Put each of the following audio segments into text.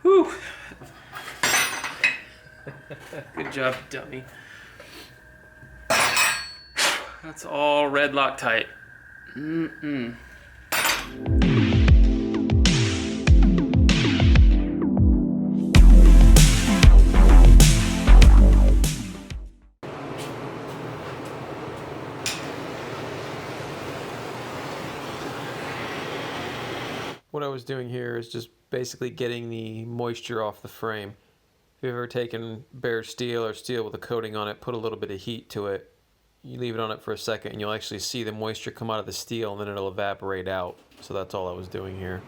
Whew. Good job, dummy. That's all red Loctite. What I was doing here is just basically getting the moisture off the frame. If you've ever taken bare steel or steel with a coating on it, put a little bit of heat to it, you leave it on it for a second and you'll actually see the moisture come out of the steel and then it'll evaporate out. So that's all I was doing here.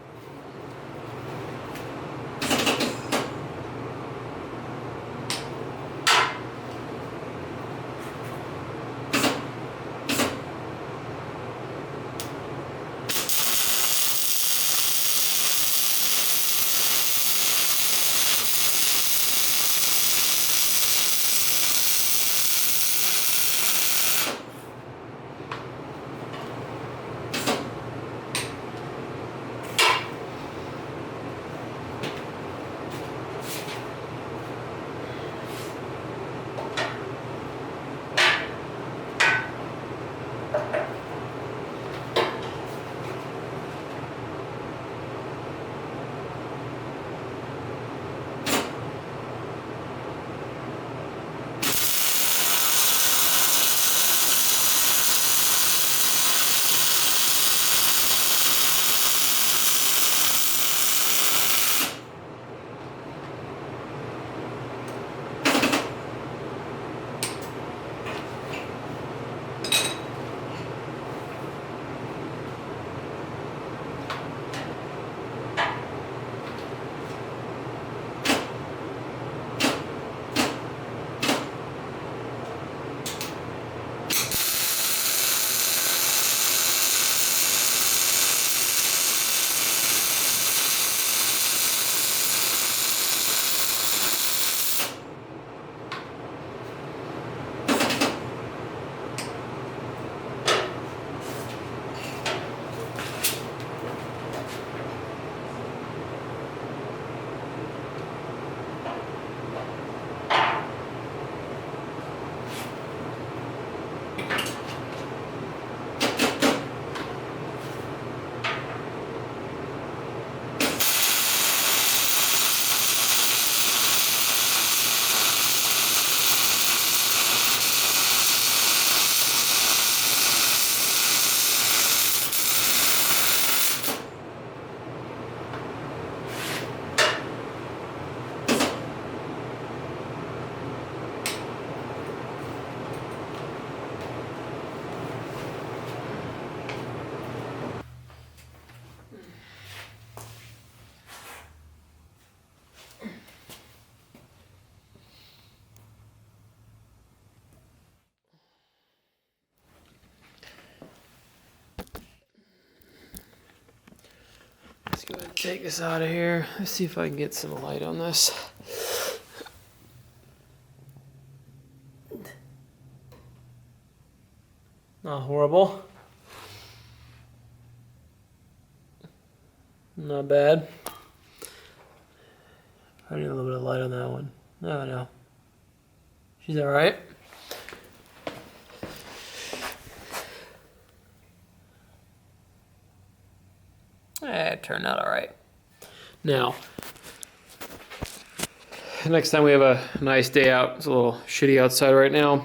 Let's go ahead and take this out of here. Let's see if I can get some light on this. Not horrible. Not bad. I need a little bit of light on that one. Oh no. She's alright. It turned out alright. Now, next time we have a nice day out, it's a little shitty outside right now,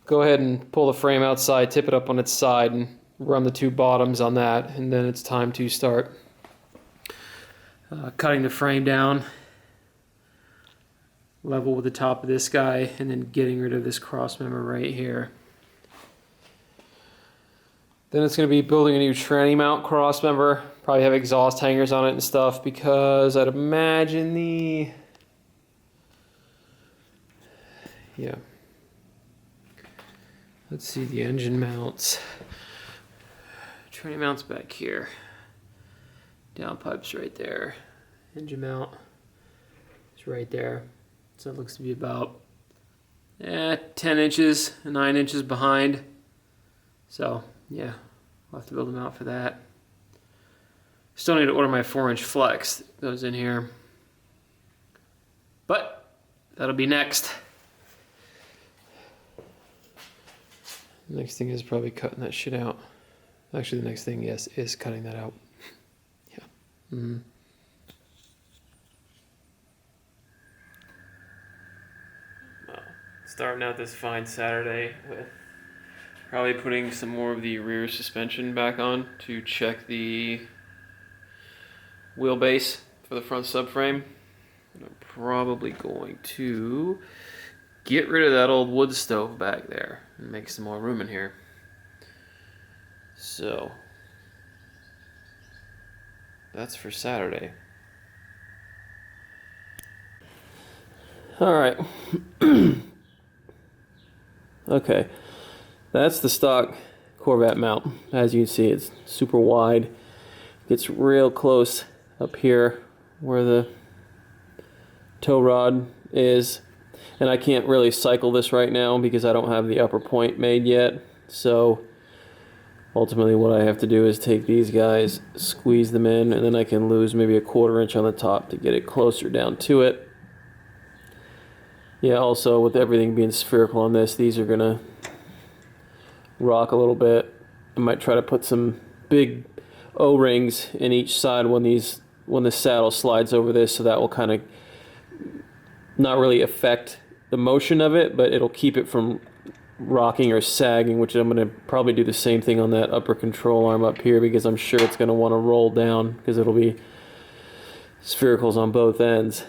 go ahead and pull the frame outside, tip it up on its side, and run the two bottoms on that, and then it's time to start cutting the frame down, level with the top of this guy, and then getting rid of this cross member right here. Then it's going to be building a new tranny mount cross member. Probably have exhaust hangers on it and stuff, because I'd imagine let's see the engine mounts. Tranny mounts back here. Downpipe's right there. Engine mount is right there. So it looks to be about 10 inches, 9 inches behind. So yeah, I'll have to build them out for that. Still need to order my 4-inch flex that goes in here. But that'll be next. Next thing is probably cutting that shit out. Actually, the next thing, yes, is cutting that out. Yeah. Mm-hmm. Well, starting out this fine Saturday with probably putting some more of the rear suspension back on to check the wheelbase for the front subframe. And I'm probably going to get rid of that old wood stove back there and make some more room in here. So that's for Saturday. All right. Okay, that's the stock Corvette mount. As you can see, it's super wide. Gets real close up here where the tow rod is. And I can't really cycle this right now because I don't have the upper point made yet. So ultimately what I have to do is take these guys, squeeze them in, and then I can lose maybe a 1/4 inch on the top to get it closer down to it. Yeah, also with everything being spherical on this, these are gonna rock a little bit. I might try to put some big O-rings in each side when the saddle slides over this, so that will kind of not really affect the motion of it, but it'll keep it from rocking or sagging, which I'm going to probably do the same thing on that upper control arm up here, because I'm sure it's going to want to roll down because it'll be sphericals on both ends.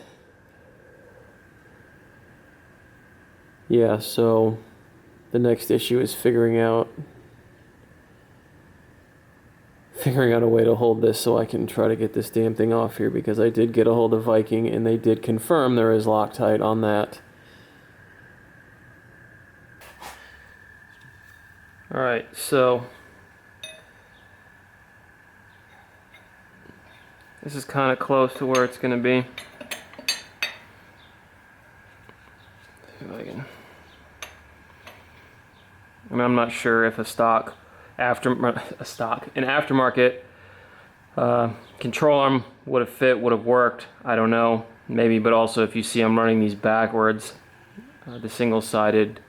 Yeah, so the next issue is figuring out a way to hold this so I can try to get this damn thing off here, because I did get a hold of Viking and they did confirm there is Loctite on that. Alright, so this is kind of close to where it's going to be. See if I can. I mean, I'm not sure if an aftermarket control arm would have fit, would have worked. I don't know, maybe. But also, if you see I'm running these backwards, the single-sided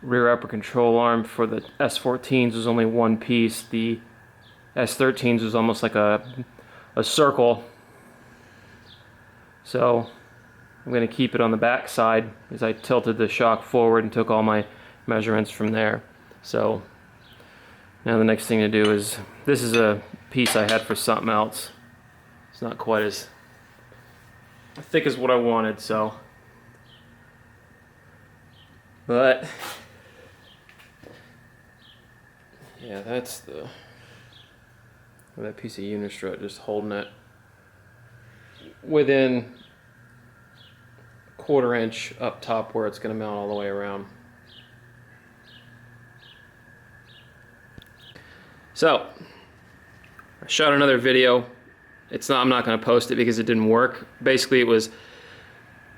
rear upper control arm for the S14s was only one piece. The S13s was almost like a circle. So I'm going to keep it on the back side as I tilted the shock forward and took all my measurements from there. So now the next thing to do is, this is a piece I had for something else. It's not quite as thick as what I wanted, so. But yeah, that's that piece of unistrut, just holding it within 1/4 inch up top where it's going to mount all the way around. So I shot another video. I'm not going to post it because it didn't work. Basically, it was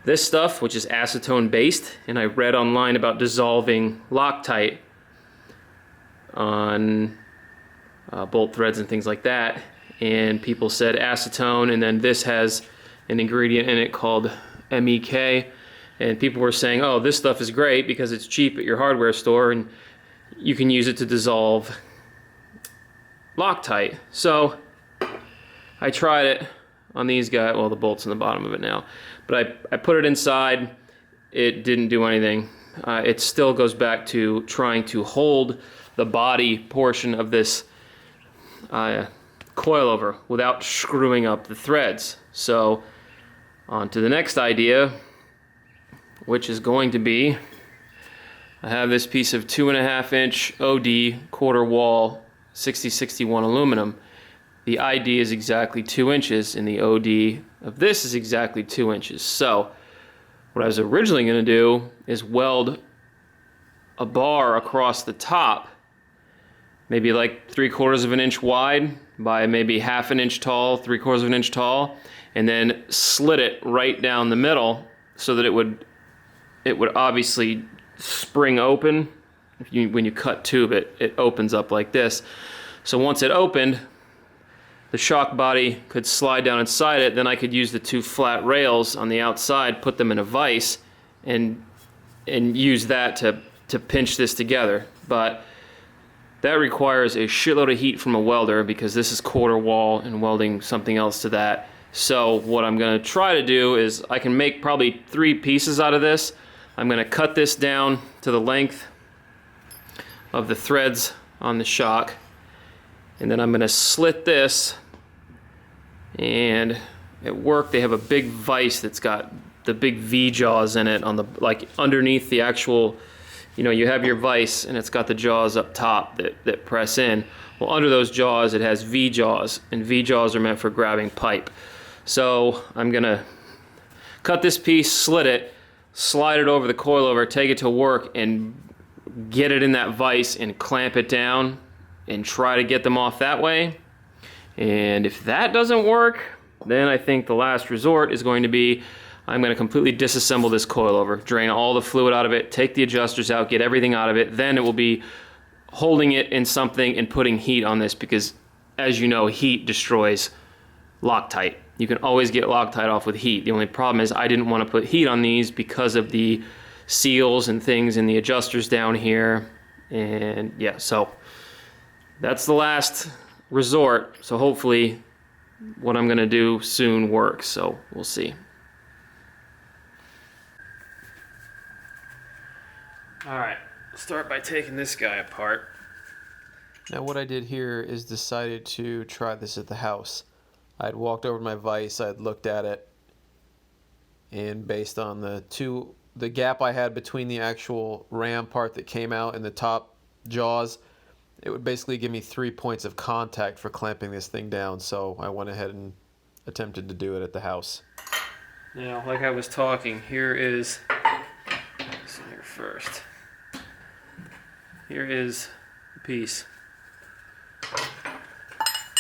this stuff, which is acetone based, and I read online about dissolving Loctite on bolt threads and things like that, and people said acetone, and then this has an ingredient in it called MEK, and people were saying, oh, this stuff is great because it's cheap at your hardware store and you can use it to dissolve Loctite. So I tried it on these guys. Well, the bolt's in the bottom of it now, but I put it inside. It didn't do anything. It still goes back to trying to hold the body portion of this coilover without screwing up the threads. So on to the next idea, which is going to be, I have this piece of 2.5 inch OD quarter wall 6061 aluminum. The ID is exactly 2 inches, and the OD of this is exactly 2 inches. So what I was originally going to do is weld a bar across the top, maybe like 3/4 of an inch wide by maybe 1/2 inch tall, 3/4 of an inch tall, and then slit it right down the middle so that it would obviously spring open. When you cut tube, it opens up like this. So once it opened, the shock body could slide down inside it, then I could use the two flat rails on the outside, put them in a vise, and use that to pinch this together. But that requires a shitload of heat from a welder, because this is quarter wall and welding something else to that. So what I'm going to try to do is, I can make probably 3 pieces out of this. I'm going to cut this down to the length of the threads on the shock, and then I'm going to slit this. And at work they have a big vise that's got the big V jaws in it on the, like, underneath the actual, you know, you have your vise and it's got the jaws up top that press in. Well, under those jaws it has V jaws, and V jaws are meant for grabbing pipe. So I'm gonna cut this piece, slit it, slide it over the coilover, take it to work, and get it in that vise and clamp it down and try to get them off that way. And if that doesn't work, then I think the last resort is going to be, I'm going to completely disassemble this coilover, drain all the fluid out of it, take the adjusters out, get everything out of it. Then it will be holding it in something and putting heat on this, because as you know, heat destroys Loctite. You can always get Loctite off with heat. The only problem is I didn't want to put heat on these because of the seals and things and the adjusters down here. And yeah, so that's the last resort. So hopefully what I'm gonna do soon works, so we'll see. Alright, start by taking this guy apart. Now what I did here is decided to try this at the house. I'd walked over to my vise, I'd looked at it, and based on the gap I had between the actual ram part that came out and the top jaws, it would basically give me 3 points of contact for clamping this thing down. So I went ahead and attempted to do it at the house. Now, like I was talking, here is, listen here first. Here is the piece.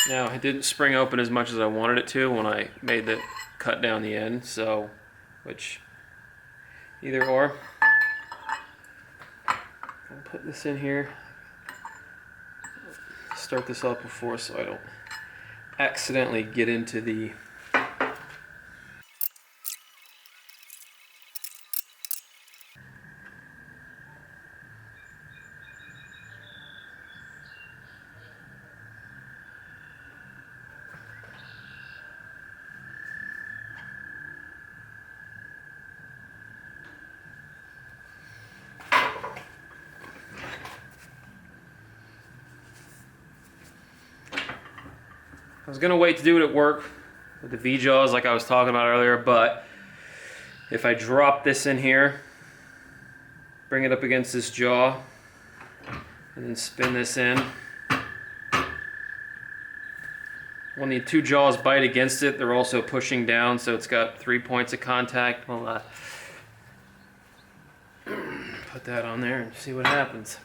Now, it didn't spring open as much as I wanted it to when I made the cut down the end, so, which, either or. I'll put this in here. Start this up before so I don't accidentally get into the I was gonna wait to do it at work with the V-jaws like I was talking about earlier, but if I drop this in here, bring it up against this jaw, and then spin this in, when the two jaws bite against it, they're also pushing down, so it's got 3 points of contact. We'll put that on there and see what happens.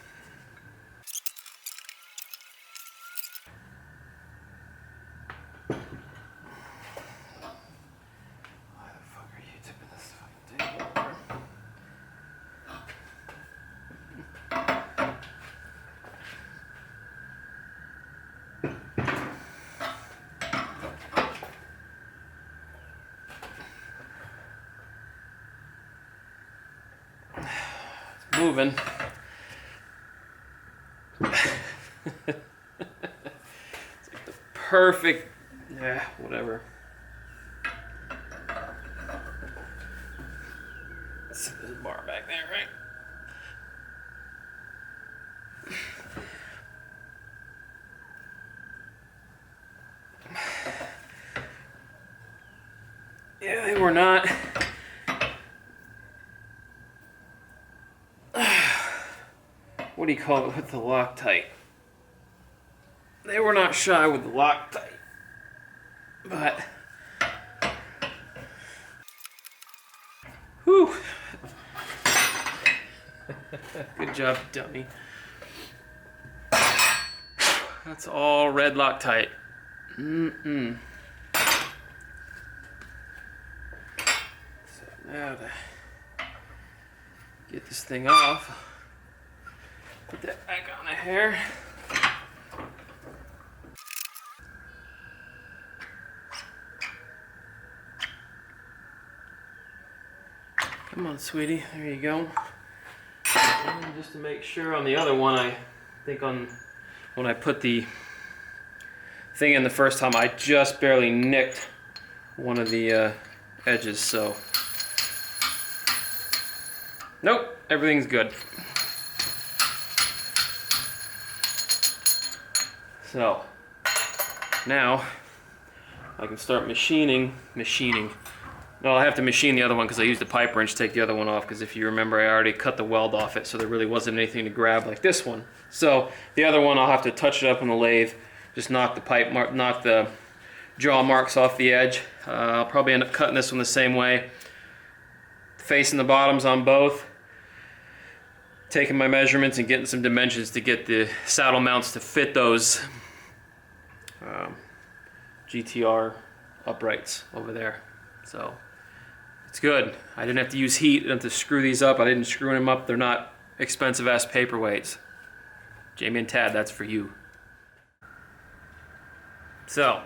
Moving. It's like the perfect, yeah, whatever. Let's put this bar back there, right? Yeah, they were not. What do you call it with the Loctite? They were not shy with the Loctite, but whew. Good job, dummy. That's all red Loctite. So now to get this thing off. Put that back on the hair. Come on, sweetie. There you go. And just to make sure on the other one, I think when I put the thing in the first time, I just barely nicked one of the edges, so. Nope, everything's good. So, now I can start machining. No, I'll have to machine the other one because I used the pipe wrench to take the other one off, because if you remember, I already cut the weld off it, so there really wasn't anything to grab like this one. So the other one, I'll have to touch it up on the lathe, just knock the jaw marks off the edge. I'll probably end up cutting this one the same way, facing the bottoms on both, taking my measurements and getting some dimensions to get the saddle mounts to fit those GTR uprights over there. So it's good. I didn't have to use heat. I didn't have to screw these up. I didn't screw them up. They're not expensive ass paperweights. Jamie and Tad, that's for you. So,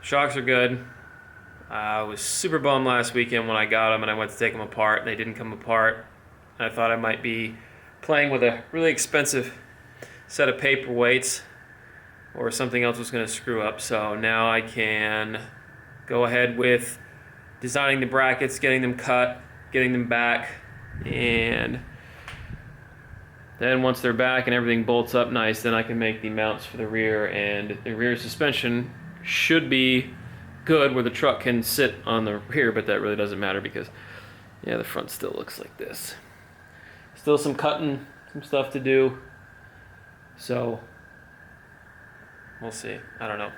shocks are good. I was super bummed last weekend when I got them and I went to take them apart and they didn't come apart. And I thought I might be playing with a really expensive set of paperweights or something else was going to screw up. So now I can go ahead with designing the brackets, getting them cut, getting them back, and then once they're back and everything bolts up nice, then I can make the mounts for the rear, and the rear suspension should be good where the truck can sit on the rear, but that really doesn't matter because, yeah, the front still looks like this. Still some cutting, some stuff to do, so we'll see. I don't know.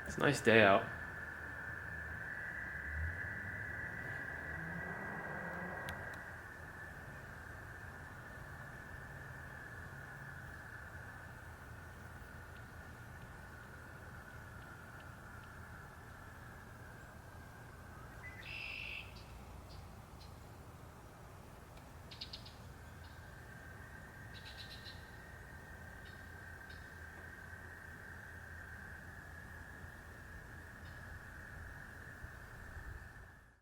It's a nice day out.